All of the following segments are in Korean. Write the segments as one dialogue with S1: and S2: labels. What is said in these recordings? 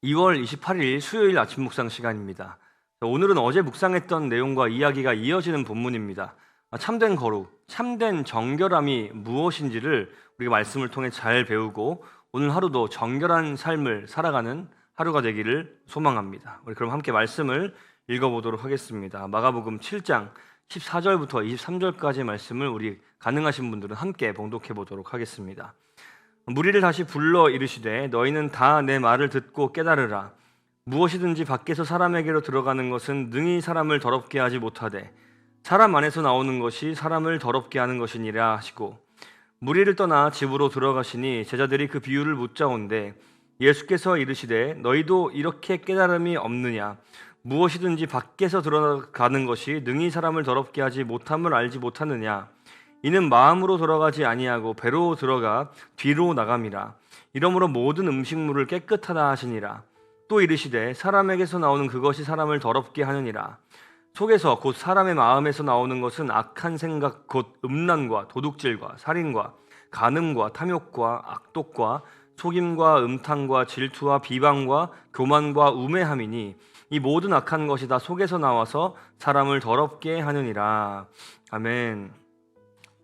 S1: 2월 28일 수요일 아침 묵상 시간입니다. 오늘은 어제 묵상했던 내용과 이야기가 이어지는 본문입니다. 참된 거룩, 참된 정결함이 무엇인지를 우리가 말씀을 통해 잘 배우고 오늘 하루도 정결한 삶을 살아가는 하루가 되기를 소망합니다. 우리 그럼 함께 말씀을 읽어보도록 하겠습니다. 마가복음 7장 14절부터 23절까지의 말씀을 우리 가능하신 분들은 함께 봉독해 보도록 하겠습니다. 무리를 다시 불러 이르시되 너희는 다 내 말을 듣고 깨달으라. 무엇이든지 밖에서 사람에게로 들어가는 것은 능히 사람을 더럽게 하지 못하되 사람 안에서 나오는 것이 사람을 더럽게 하는 것이니라 하시고, 무리를 떠나 집으로 들어가시니 제자들이 그 비유를 묻자온데 예수께서 이르시되 너희도 이렇게 깨달음이 없느냐? 무엇이든지 밖에서 들어가는 것이 능히 사람을 더럽게 하지 못함을 알지 못하느냐? 이는 마음으로 들어가지 아니하고 배로 들어가 뒤로 나감이라. 이러므로 모든 음식물을 깨끗하다 하시니라. 또 이르시되 사람에게서 나오는 그것이 사람을 더럽게 하느니라. 속에서 곧 사람의 마음에서 나오는 것은 악한 생각 곧 음란과 도둑질과 살인과 간음과 탐욕과 악독과 속임과 음탕과 질투와 비방과 교만과 우매함이니 이 모든 악한 것이 다 속에서 나와서 사람을 더럽게 하느니라. 아멘.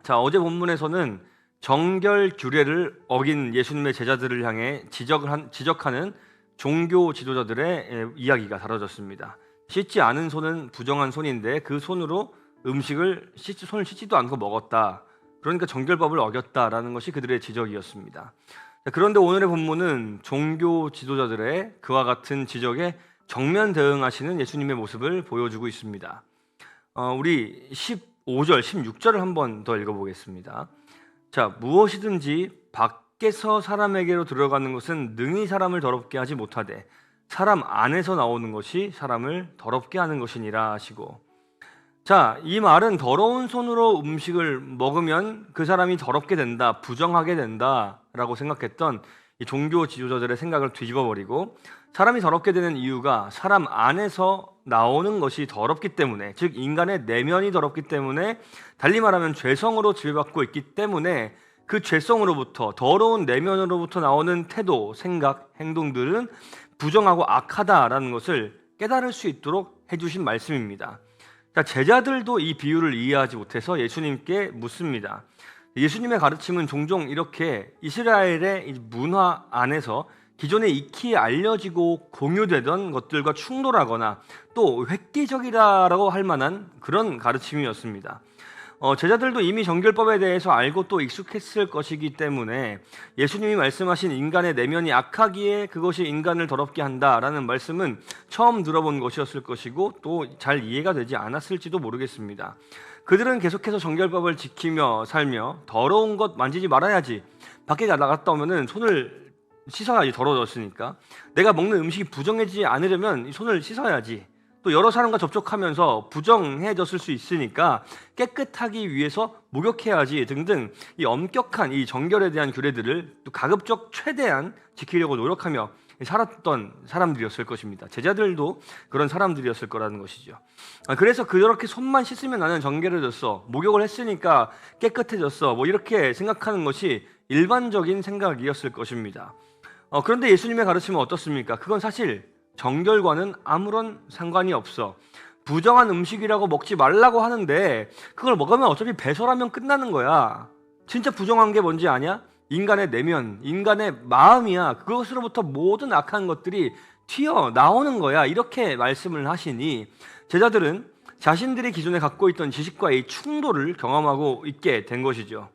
S1: 자, 어제 본문에서는 정결 규례를 어긴 예수님의 제자들을 향해 지적하는 종교 지도자들의 이야기가 다뤄졌습니다. 씻지 않은 손은 부정한 손인데 그 손으로 손을 씻지도 않고 먹었다. 그러니까 정결법을 어겼다라는 것이 그들의 지적이었습니다. 그런데 오늘의 본문은 종교 지도자들의 그와 같은 지적에 정면 대응하시는 예수님의 모습을 보여주고 있습니다. 우리 15절, 16절을 한 번 더 읽어보겠습니다. 자, 무엇이든지 밖에서 사람에게로 들어가는 것은 능히 사람을 더럽게 하지 못하되 사람 안에서 나오는 것이 사람을 더럽게 하는 것이니라 하시고, 자, 이 말은 더러운 손으로 음식을 먹으면 그 사람이 더럽게 된다, 부정하게 된다라고 생각했던 이 종교 지도자들의 생각을 뒤집어버리고, 사람이 더럽게 되는 이유가 사람 안에서 나오는 것이 더럽기 때문에, 즉 인간의 내면이 더럽기 때문에, 달리 말하면 죄성으로 지배받고 있기 때문에 그 죄성으로부터, 더러운 내면으로부터 나오는 태도, 생각, 행동들은 부정하고 악하다라는 것을 깨달을 수 있도록 해주신 말씀입니다. 자, 제자들도 이 비유를 이해하지 못해서 예수님께 묻습니다. 예수님의 가르침은 종종 이렇게 이스라엘의 문화 안에서 기존에 익히 알려지고 공유되던 것들과 충돌하거나 또 획기적이라고 할 만한 그런 가르침이었습니다. 제자들도 이미 정결법에 대해서 알고 또 익숙했을 것이기 때문에 예수님이 말씀하신 인간의 내면이 악하기에 그것이 인간을 더럽게 한다라는 말씀은 처음 들어본 것이었을 것이고 또 잘 이해가 되지 않았을지도 모르겠습니다. 그들은 계속해서 정결법을 지키며 살며 더러운 것 만지지 말아야지, 밖에 나갔다 오면은 손을 씻어야지, 더러워졌으니까 내가 먹는 음식이 부정해지지 않으려면 손을 씻어야지, 또 여러 사람과 접촉하면서 부정해졌을 수 있으니까 깨끗하기 위해서 목욕해야지 등등 이 엄격한 이 정결에 대한 규례들을 또 가급적 최대한 지키려고 노력하며 살았던 사람들이었을 것입니다. 제자들도 그런 사람들이었을 거라는 것이죠. 그래서 그렇게 손만 씻으면 나는 정결해졌어, 목욕을 했으니까 깨끗해졌어, 뭐 이렇게 생각하는 것이 일반적인 생각이었을 것입니다. 그런데 예수님의 가르침은 어떻습니까? 그건 사실 정결과는 아무런 상관이 없어. 부정한 음식이라고 먹지 말라고 하는데 그걸 먹으면 어차피 배설하면 끝나는 거야. 진짜 부정한 게 뭔지 아냐? 인간의 내면, 인간의 마음이야. 그것으로부터 모든 악한 것들이 튀어나오는 거야. 이렇게 말씀을 하시니 제자들은 자신들이 기존에 갖고 있던 지식과의 충돌을 경험하고 있게 된 것이죠.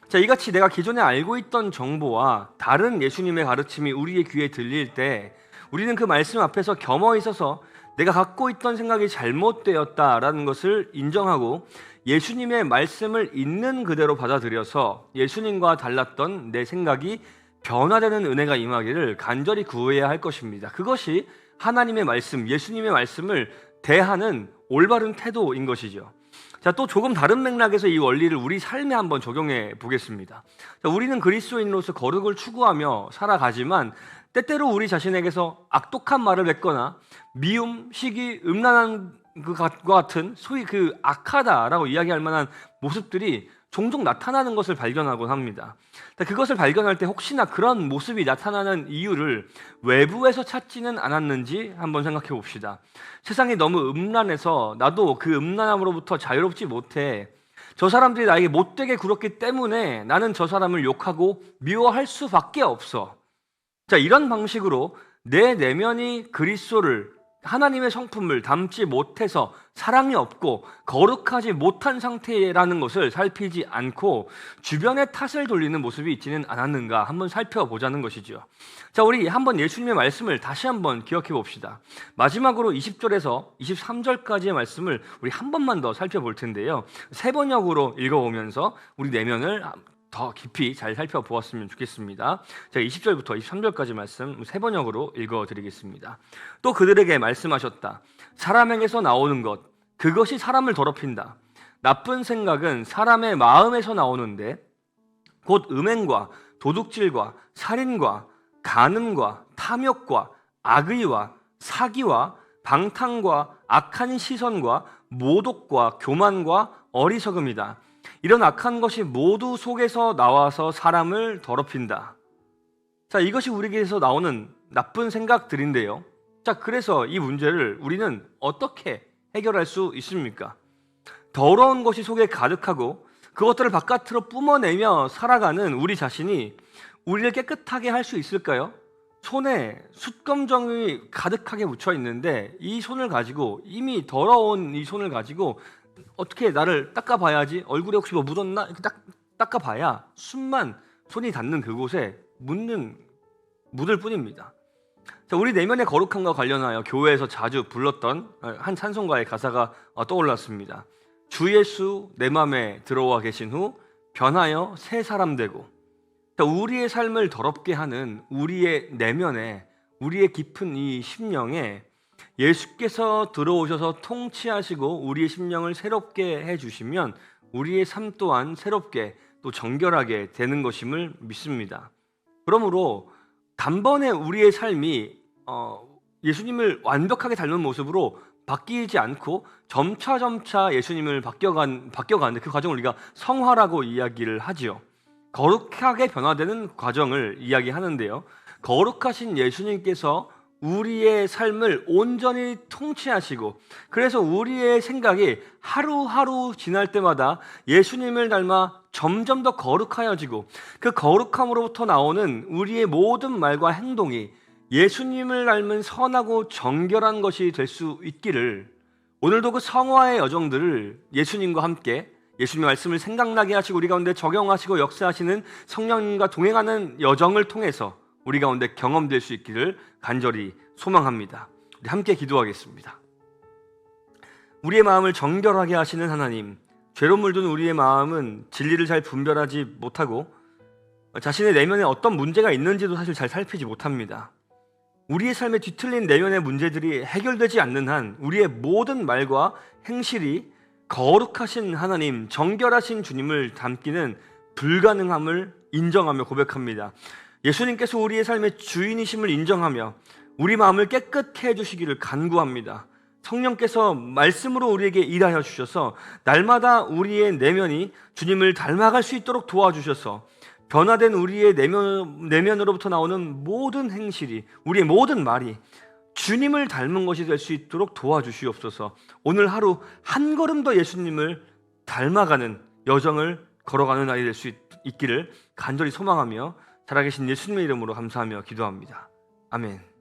S1: 자, 이같이 내가 기존에 알고 있던 정보와 다른 예수님의 가르침이 우리의 귀에 들릴 때 우리는 그 말씀 앞에서 겸허 있어서 내가 갖고 있던 생각이 잘못되었다라는 것을 인정하고 예수님의 말씀을 있는 그대로 받아들여서 예수님과 달랐던 내 생각이 변화되는 은혜가 임하기를 간절히 구해야 할 것입니다. 그것이 하나님의 말씀, 예수님의 말씀을 대하는 올바른 태도인 것이죠. 자, 또 조금 다른 맥락에서 이 원리를 우리 삶에 한번 적용해 보겠습니다. 자, 우리는 그리스도인으로서 거룩을 추구하며 살아가지만 때때로 우리 자신에게서 악독한 말을 뱉거나 미움, 시기, 음란한 것과 같은 소위 그 악하다라고 이야기할 만한 모습들이 종종 나타나는 것을 발견하곤 합니다. 그것을 발견할 때 혹시나 그런 모습이 나타나는 이유를 외부에서 찾지는 않았는지 한번 생각해 봅시다. 세상이 너무 음란해서 나도 그 음란함으로부터 자유롭지 못해. 저 사람들이 나에게 못되게 굴었기 때문에 나는 저 사람을 욕하고 미워할 수밖에 없어. 자, 이런 방식으로 내 내면이 그리스도를, 하나님의 성품을 담지 못해서 사랑이 없고 거룩하지 못한 상태라는 것을 살피지 않고 주변의 탓을 돌리는 모습이 있지는 않았는가 한번 살펴보자는 것이죠. 자, 우리 한번 예수님의 말씀을 다시 한번 기억해 봅시다. 마지막으로 20절에서 23절까지의 말씀을 우리 한 번만 더 살펴볼 텐데요. 세 번역으로 읽어오면서 우리 내면을 더 깊이 잘 살펴보았으면 좋겠습니다. 제가 20절부터 23절까지 말씀 세 번역으로 읽어드리겠습니다. 또 그들에게 말씀하셨다. 사람에게서 나오는 것, 그것이 사람을 더럽힌다. 나쁜 생각은 사람의 마음에서 나오는데 곧 음행과 도둑질과 살인과 간음과 탐욕과 악의와 사기와 방탕과 악한 시선과 모독과 교만과 어리석음이다. 이런 악한 것이 모두 속에서 나와서 사람을 더럽힌다. 자, 이것이 우리에게서 나오는 나쁜 생각들인데요. 자, 그래서 이 문제를 우리는 어떻게 해결할 수 있습니까? 더러운 것이 속에 가득하고 그것들을 바깥으로 뿜어내며 살아가는 우리 자신이 우리를 깨끗하게 할 수 있을까요? 손에 숯검정이 가득하게 묻혀 있는데 이 손을 가지고, 이미 더러운 이 손을 가지고 어떻게 나를 닦아봐야지, 얼굴에 혹시 뭐 묻었나 이렇게 닦아봐야 숯만 손이 닿는 그곳에 묻을 뿐입니다. 자, 우리 내면의 거룩함과 관련하여 교회에서 자주 불렀던 한 찬송가의 가사가 떠올랐습니다. 주 예수 내 맘에 들어와 계신 후 변하여 새 사람 되고. 자, 우리의 삶을 더럽게 하는 우리의 내면에, 우리의 깊은 이 심령에 예수께서 들어오셔서 통치하시고 우리의 심령을 새롭게 해주시면 우리의 삶 또한 새롭게 또 정결하게 되는 것임을 믿습니다. 그러므로 단번에 우리의 삶이 예수님을 완벽하게 닮은 모습으로 바뀌지 않고 점차 예수님을 바뀌어가는데 그 과정을 우리가 성화라고 이야기를 하지요. 거룩하게 변화되는 과정을 이야기하는데요. 거룩하신 예수님께서 우리의 삶을 온전히 통치하시고, 그래서 우리의 생각이 하루하루 지날 때마다 예수님을 닮아 점점 더 거룩하여지고, 그 거룩함으로부터 나오는 우리의 모든 말과 행동이 예수님을 닮은 선하고 정결한 것이 될 수 있기를, 오늘도 그 성화의 여정들을 예수님과 함께 예수님의 말씀을 생각나게 하시고 우리 가운데 적용하시고 역사하시는 성령님과 동행하는 여정을 통해서 우리 가운데 경험될 수 있기를 간절히 소망합니다. 우리 함께 기도하겠습니다. 우리의 마음을 정결하게 하시는 하나님, 죄로 물든 우리의 마음은 진리를 잘 분별하지 못하고 자신의 내면에 어떤 문제가 있는지도 사실 잘 살피지 못합니다. 우리의 삶에 뒤틀린 내면의 문제들이 해결되지 않는 한 우리의 모든 말과 행실이 거룩하신 하나님, 정결하신 주님을 담기는 불가능함을 인정하며 고백합니다. 예수님께서 우리의 삶의 주인이심을 인정하며 우리 마음을 깨끗게 해주시기를 간구합니다. 성령께서 말씀으로 우리에게 일하여 주셔서 날마다 우리의 내면이 주님을 닮아갈 수 있도록 도와주셔서 변화된 우리의 내면으로부터 나오는 모든 행실이, 우리의 모든 말이 주님을 닮은 것이 될 수 있도록 도와주시옵소서. 오늘 하루 한 걸음 더 예수님을 닮아가는 여정을 걸어가는 날이 될 수 있기를 간절히 소망하며 살아계신 예수님의 이름으로 감사하며 기도합니다. 아멘.